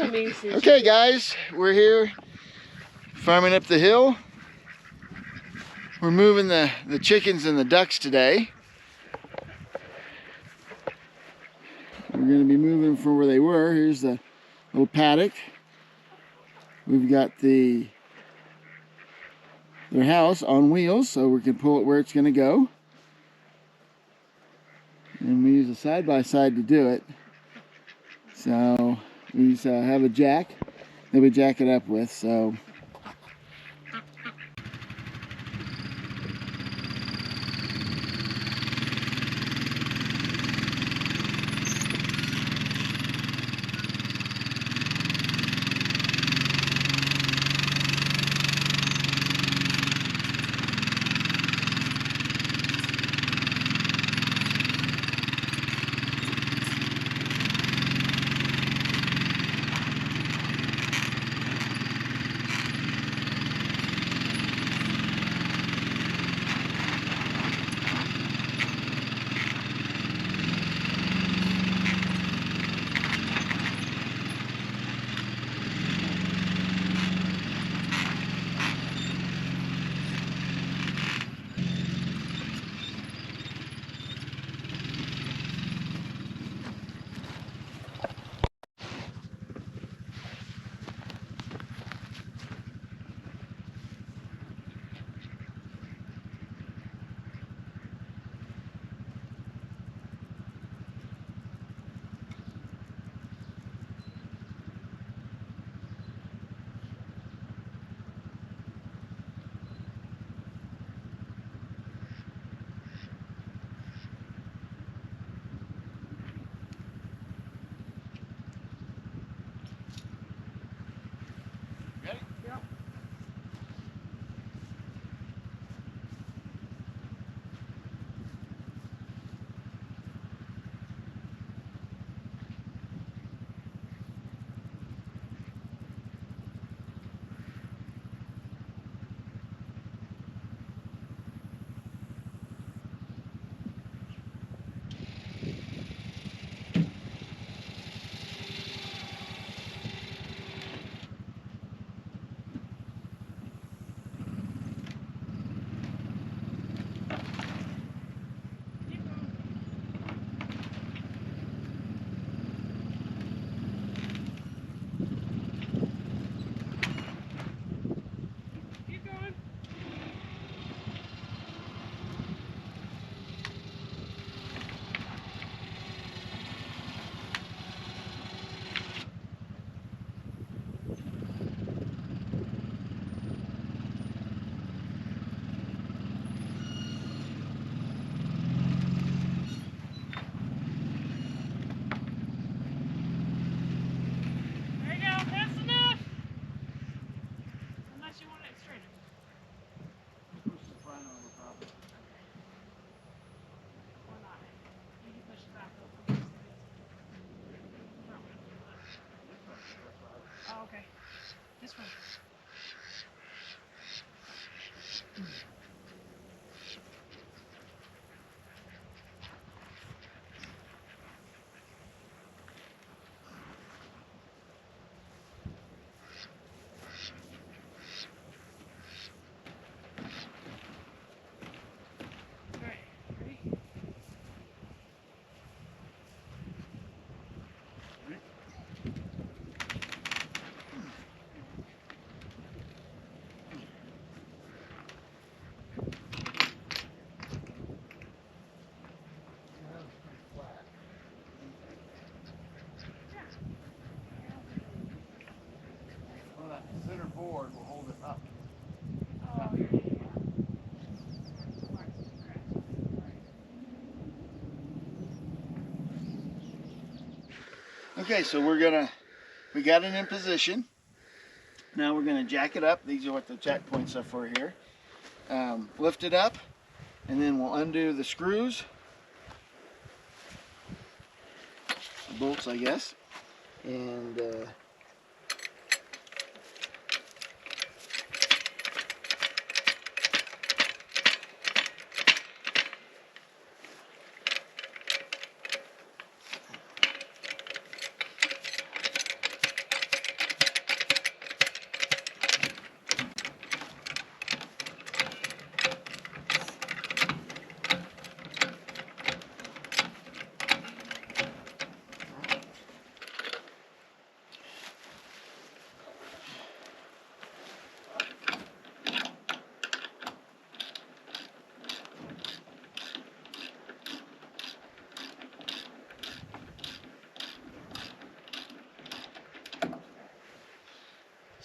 Okay guys, we're here farming up the hill. We're moving the chickens and the ducks today. We're going to be moving from where they were. Here's the little paddock. We've got their house on wheels so we can pull it where it's going to go. And we use a side-by-side to do it. So we just have a jack that we jack it up with. So Oh, okay. This one. All right, ready? well, that center board will hold it up. Oh, here. Okay, so we got it in position. Now we're gonna jack it up. These are what the jack points are for here. Lift it up, and then we'll undo the screws, the bolts, I guess, and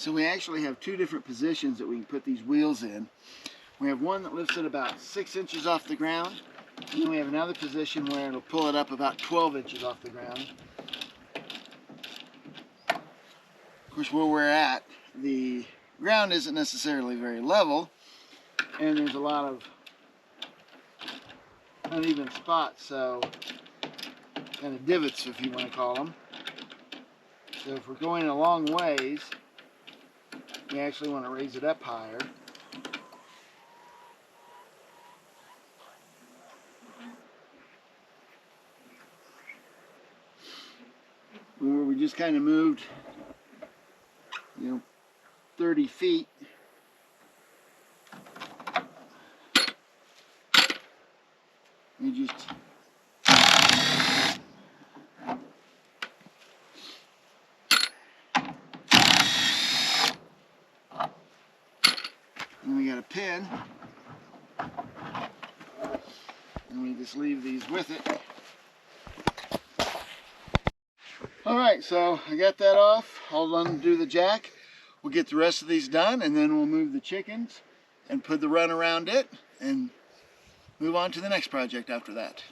So we actually have two different positions that we can put these wheels in. We have one that lifts it about 6 inches off the ground, and then we have another position where it'll pull it up about 12 inches off the ground. Of course, where we're at, the ground isn't necessarily very level, and there's a lot of uneven spots, so kind of divots, if you want to call them. So if we're going a long ways, we actually want to raise it up higher. Where we just kind of moved, 30 feet. We just and we got a pin, and we just leave these with it. Alright, so I got that off. I'll undo the jack. We'll get the rest of these done, and then we'll move the chickens and put the run around it and move on to the next project after that.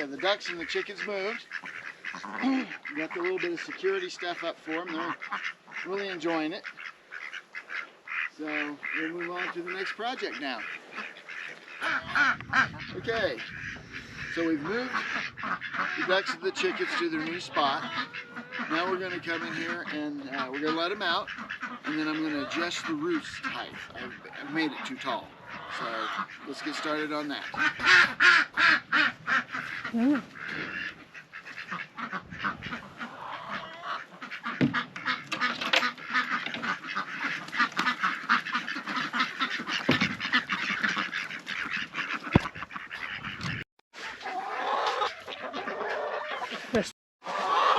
The ducks and the chickens moved. We got the little bit of security stuff up for them. They're really enjoying it. So we'll move on to the next project now. Okay, so we've moved the ducks and the chickens to their new spot. Now we're going to come in here and we're going to let them out, and then I'm going to adjust the roost height. I've made it too tall. So let's get started on that. All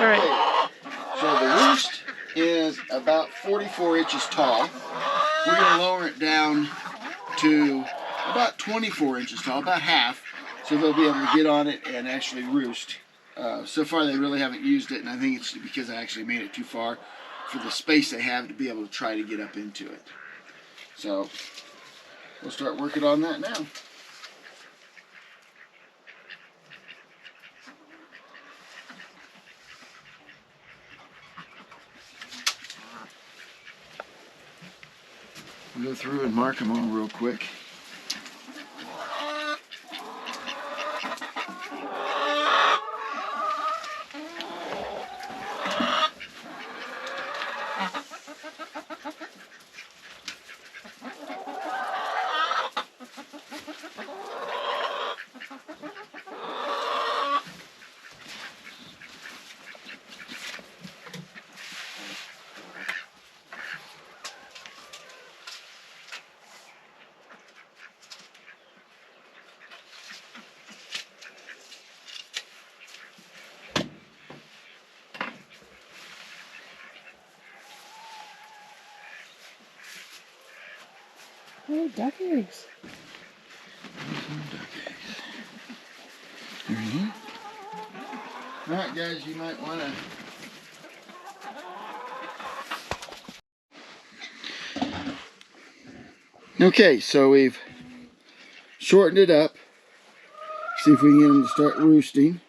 right. So the roost is about 44 inches tall. We're going to lower it down to about 24 inches tall, about half, so they'll be able to get on it and actually roost. So far they really haven't used it, and I think it's because I actually made it too far for the space they have to be able to try to get up into it. So we'll start working on that now. go through and mark them all real quick. Oh, duck eggs. Alright guys, you might want to... Okay, so we've shortened it up. See if we can get them to start roosting.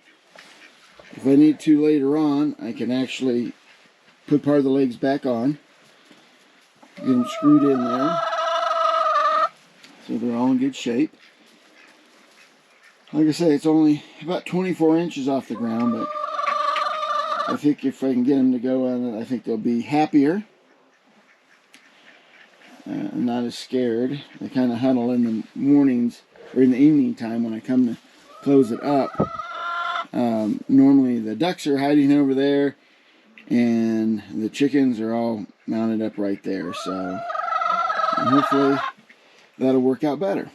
If I need to later on, I can actually put part of the legs back on. Get them screwed in there. So they're all in good shape. Like I say, it's only about 24 inches off the ground, but I think if I can get them to go on it, I think they'll be happier. Not as scared. They kind of huddle in the mornings or in the evening time when I come to close it up. Normally the ducks are hiding over there and the chickens are all mounted up right there. So hopefully that'll work out better.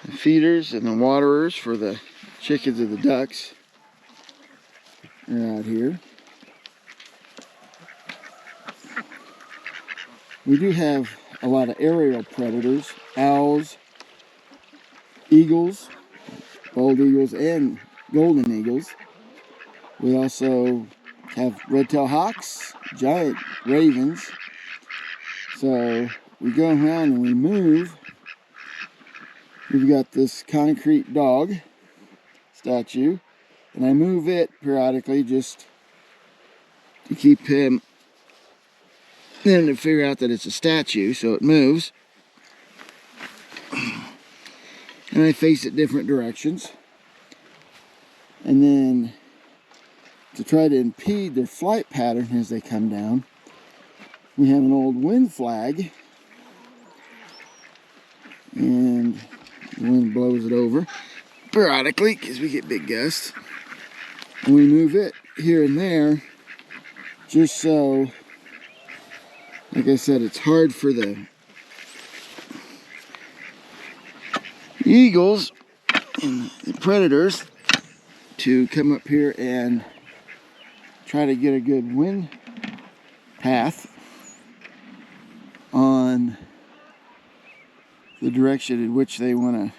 The feeders and the waterers for the chickens and the ducks are out here. We do have a lot of aerial predators, owls, eagles, bald eagles, and golden eagles. We also have red-tailed hawks, giant ravens. So we go around and we move. We've got this concrete dog statue, and I move it periodically just to keep him then to figure out that it's a statue, so it moves. And I face it different directions. And then to try to impede their flight pattern as they come down, we have an old wind flag. And the wind blows it over periodically because we get big gusts. And we move it here and there just so, like I said, it's hard for the eagles and the predators to come up here and try to get a good wind path on the direction in which they want to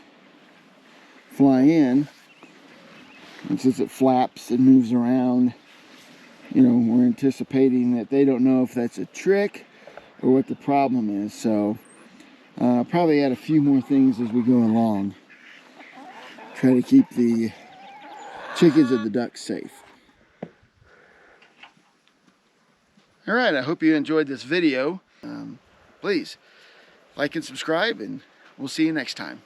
fly in. And since it flaps and moves around, you know, we're anticipating that they don't know if that's a trick or what the problem is. So probably add a few more things as we go along. Try to keep the chickens and the ducks safe. Alright, I hope you enjoyed this video. Please like and subscribe, and we'll see you next time.